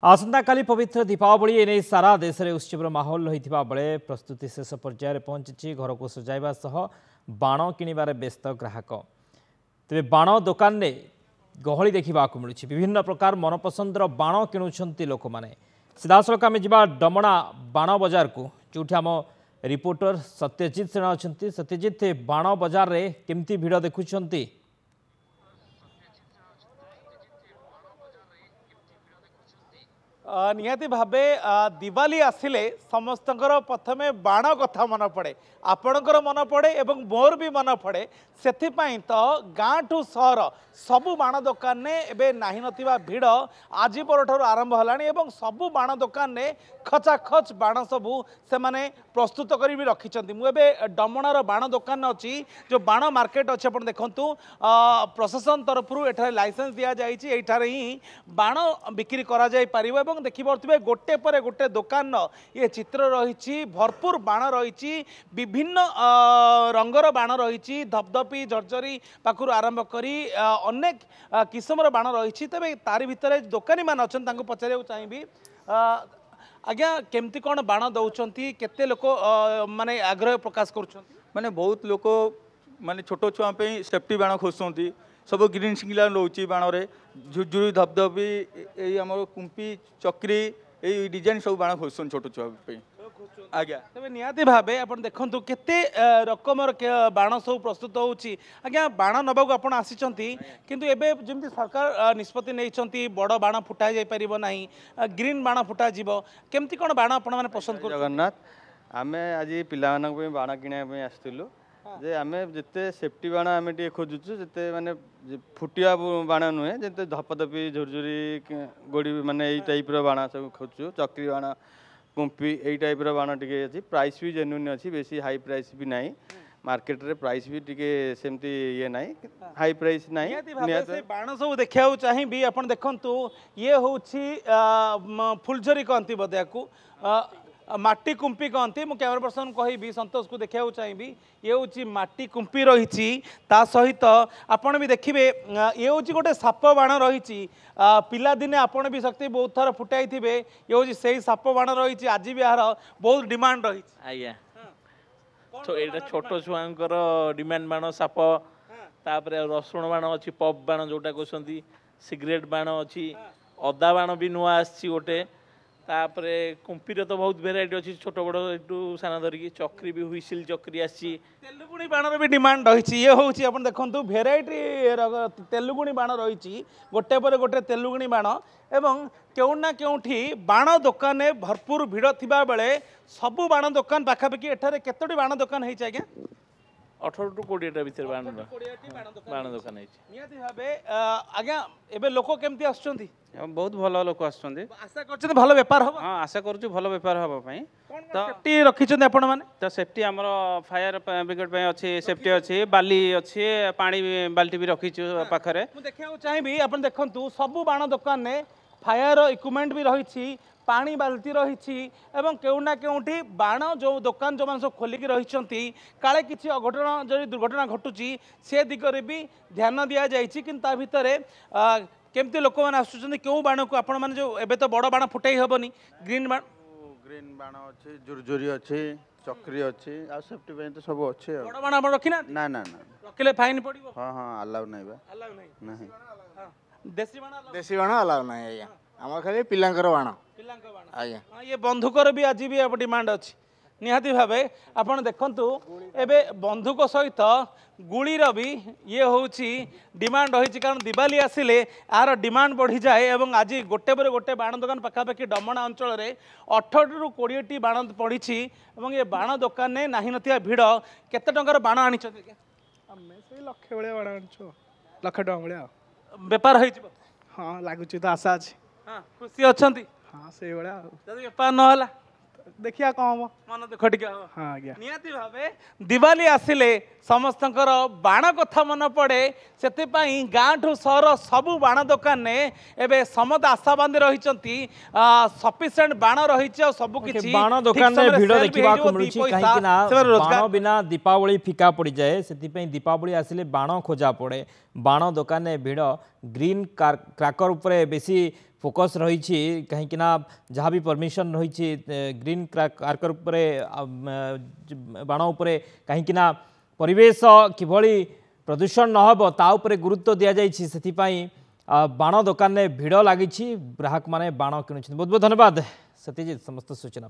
आसंता काली पवित्र दीपावली एने सारा देश में उत्सव माहौल रही बेले प्रस्तुति शेष पर्यायर पहुंची घर को सजाइवा सह बाण किणवार व्यस्त ग्राहक तेरे बाण दोकान में गहली देखा मिलूँ विभिन्न प्रकार मनपसंदर बाण किणुंट लोक मैंने सीधासख आम जा डमणा बाण बजार को जो आम रिपोर्टर सत्यजित सेना अच्छा सत्यजित बाण बजार में केमती भिड़ देखुंट निहाती भावे दिवाली आसिले समस्तकर प्रथमे बाण कथा मन पड़े आपणकर मन पड़े एवं मोर भी मन पड़े से तो गाँ ठू सहर सबु बाण दोकान ने एबे नाही नथिबा भिड़ आज पर आरंभ होलानी एवं सबु बाण दोकान ने खचाखच बाण सबू से माने प्रस्तुत करी भी रखिछंती मु एबे डमणार बाण दोकान अच्छी जो बाण मार्केट अच्छे अपन देखंतु प्रशासन तरफ एठारे लाइसेंस दिया जाइछि एठारे ही बाण बिक्री करा जाय परिबो एवं देखि पड़थिबे गोटे पर गोटे दोकान ये चित्र रही भरपूर बाण रही विभिन्न रंगर बाण रही धपधपी झरझरी पाखु आरंभ करी अनेक किस्मर बाण रही तेज तारी भितर दोकानी मान अच्छा पचार चाहिए आज्ञा केमती कौन बाण दौरान केते लोक माने आग्रह प्रकाश कर माने बहुत लोक माने छोट छुआ सेफ्टी बाण खोजुंट सब ग्रीन सिग्नल रोचे बाण झुरझुरी धपधपी यही आम कुंपी चक्री यही डिजाइन सब बाण खोजुन छोट छुआ आज्ञा तेज निहाती भावे आप देखु केते रकमर बाण सब प्रस्तुत होची आज्ञा बाण नबाक आप आसी किंतु एबे जमी सरकार निष्पत्ति नहीं बड़ बाण फुटा जाई परिबो नाही ग्रीन बाण फुटा जीवो केमती कोन बाण आपण माने पसंद कर जगन्नाथ आमे आज पिलामानक बाण किणा आसलु जे आमे जिते सेफ्टी बाण आमे टे खोजुचु जिते माने फुटिया बाण नुहे जिते धपधपी झुरझुरी गोड़ी माने एई टाइप रो बाण सब खोजु चक्री बाण कुंपी एई टाइप रो बाण टिके अछि प्राइस भी जेन्युइन अछि बेसी हाई प्राइस भी नाही मार्केट रे प्राइस भी टिके सेमती ये नाही हाई प्राइस नाही निहाती बाण सब देखिया चाहिए आपण देखंतु ये होछि फुलझरी कहंती बदया को माटी कुंपी कहती मु कैमरा पर्सन कहि संतोष को देखा चाहिए ये हूँ माटी कुंपी रही सहित आपण भी देखिए ये हूँ गोटे साप बाण रही पिलादिने आपण भी शक्ति बहुत थर फुटाई थे ये हूँ से साप बाण रही आज भी यार बहुत डिमांड रही आज्ञा छोट छुआंकर डिमांड बाण साप तापर रसुण बाण अच्छी पप बाण जोटा कहते सिगरेट बाण अच्छी अदा बाण भी नुआ आसी गोटे तापरे कुंपीर तो बहुत भेराइटी अच्छी छोट बड़ एटू सान धरिकी चक्री भी हुईसिल चक्री आसी तेलुगुणी बाण भी डिमांड रही ये हूँ आप देखो भेराइटी तेलुगुणी बाण रही गोटे पर गोटे तेलुगुणी बाण एवं केउना केउठी बाण दोकान भरपूर भिड़ थिबा बेले सबु बाण दोकान पाखापाखि एठारे केतोटी बाण दोकान है आज्ञा 18 टू 20 भीतर बाण दोकान निहाती भावे आज्ञा एबे लोक केमती आछंती बहुत भल लोक आशा करछन भल व्यापार हो हाँ आशा करूँ भल बेपार हाँ तो सेफ्टी रखिछन आपण माने तो सेफ्टी आमर फायर ब्रिगेड अच्छी सेफ्टी अच्छी बाली अच्छी पानी बाल्टी भी रखीचु पाखरे मु देखिया चाहिए आपण देखंतु सबु बाण दोकान ने फायर इक्विपमेंट भी रही पानी बाल्टी रही एवं केउना केउठी बाण जो दुकान जो मान सब खोलिक रही काले किसी अघटना जदि दुर्घटना घटुची से दिगरे भी ध्यान दिया जाइछि किंतु भितर केमती लोक मैंने आसुच्च क्यों बाण को आपण मैंने जो एबे तो बड़ बाण फुटाई हेनी ग्रीन बाण अच्छी झुरझुरी अच्छी चक्री अच्छी आ सेफ्टी पे तो सब अच्छे बड़ बाण आपण रखिना ना ना ना रखिले फाइन पड़िबो हां हां अलाउ नहीं बा अलाउ नहीं देसी बाण अलाउ नहीं आज्ञा हमर खाली पिलांकर बाण आज्ञा ये बंधुकर भी आज भी डिमांड अच्छी निहाती भावे आपण देखंतु एबे बंधुक सहित गुळीर भी ये हूँ डिमांड रही कारण दिवाली आसिले यार डिमांड बढ़ी जाए और आज गोटे पर गोटे बाण दोकान पाखापाखि डमणा अंचल 18 ରୁ 20टी बाण पड़ी और ये बाण दोकान ने नाही नथिया भिड़ केते टंकार बाण आनी लक्षे भाया बाण आनी लक्ष टका भाया बेपार हो हाँ लगुच तो आशा अच्छी खुशी अच्छा हाँ से भाया बेपार ना देखिया कौन हम मन दुख टे हाँ आज्ञा निहाती भावे दिवाली आसिले समस्तंकर बाण कथा मन पड़े से गाँ ठू सहर सबु बाण दोकान ने एबे समत आशा बांधी रही सफिशिएंट बाण रही सबकि बाण दोकान में भिड़ देखा मिलूँ कहीं बाण बिना दीपावली फिका पड़ जाए से दीपावली आसिले बाण खोजा पड़े बाण दोकान में भिड़ ग्रीन क्राकर उपरे बेसी फोकस रही कहीं जहाँ भी परमिशन रही ग्रीन कार्कर बाण उपरे कहीं परिवेश किभली प्रदूषण नहब ता उपरे गुरुत्व दि जाई बाण दुकान में भिड़ लगी ग्राहक माने बाण किणुछन। बहुत बहुत धन्यवाद सत्यजित समस्त सूचना।